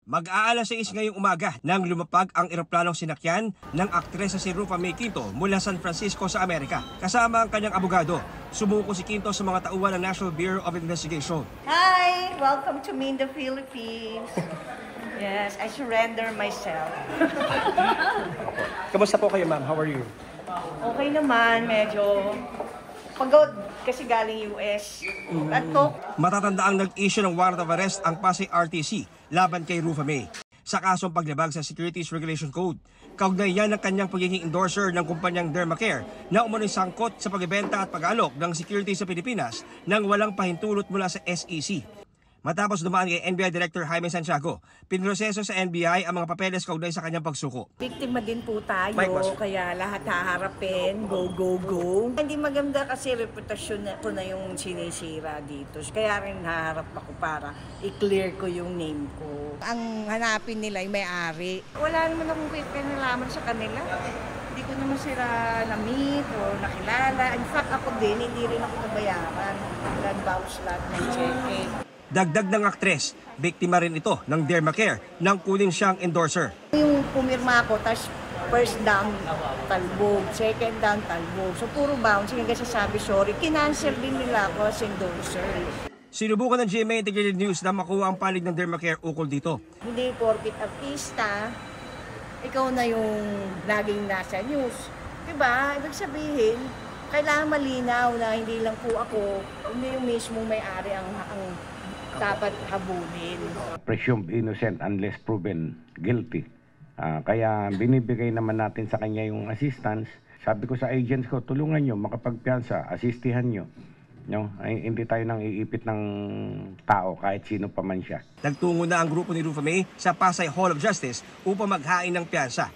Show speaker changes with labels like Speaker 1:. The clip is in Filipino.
Speaker 1: Mag-aalas 6 ngayong umaga nang lumapag ang eroplanong sinakyan ng aktres na si Rufa May Quinto mula San Francisco sa Amerika. Kasama ang kanyang abogado, sumuko si Quinto sa mga tauhan ng National Bureau of Investigation.
Speaker 2: Hi! Welcome to me in the Philippines. Yes, I surrender myself.
Speaker 1: Kamusta po kayo, ma'am? How are you?
Speaker 2: Okay naman, medyo pagod kasi galing US. Antok.
Speaker 1: Matatandaang nag-issue ng warrant of arrest ang Pasay RTC laban kay Rufa May sa kasong paglabag sa Securities Regulation Code. Kaugnay yan ng kanyang pagiging endorser ng kumpanyang Dermacare na umano'y sangkot sa pagbebenta at pag-alok ng security sa Pilipinas nang walang pahintulot mula sa SEC. Matapos dumaan kay NBI Director Jaime Santiago, pinroseso sa NBI ang mga papeles kaugnay sa kanyang pagsuko.
Speaker 2: Biktima din po tayo,
Speaker 1: Mike,
Speaker 2: kaya lahat haharapin, go, go, go. Hindi maganda kasi reputasyon ko na yung sinisira dito. Kaya rin haharap ako para i-clear ko yung name ko. Ang hanapin nila ay may-ari. Wala naman akong kinalaman sa kanila. Hindi ko naman sila na-meet o nakilala. In fact, ako din, hindi rin ako nabayaran. Nag-bounce lahat ng check-in.
Speaker 1: Dagdag ng aktres, biktima rin ito ng Dermacare nang kunin siyang endorser.
Speaker 2: Yung pumirma ako, tapos first down, talbog, second down, talbog. So puro bounce, hanggang sasabi sorry. Kinancel din nila ako as endorser.
Speaker 1: Sinubukan ng GMA Integrated News na makuha ang panig ng Dermacare ukol dito.
Speaker 2: Hindi porkit artista, ikaw na yung laging nasa news. Diba? Ibig sabihin, kailangan malinaw na hindi lang po ako, hindi yung mismo may-ari ang dapat habulin.
Speaker 3: Presumed innocent unless proven guilty. Kaya binibigay naman natin sa kanya yung assistance. Sabi ko sa agents ko, tulungan nyo, makapagpiansa, asistihan nyo. No? Ay, hindi tayo nang iipit ng tao kahit sino pa man siya.
Speaker 1: Nagtungo na ang grupo ni Rufa May sa Pasay Hall of Justice upang maghain ng piyansa.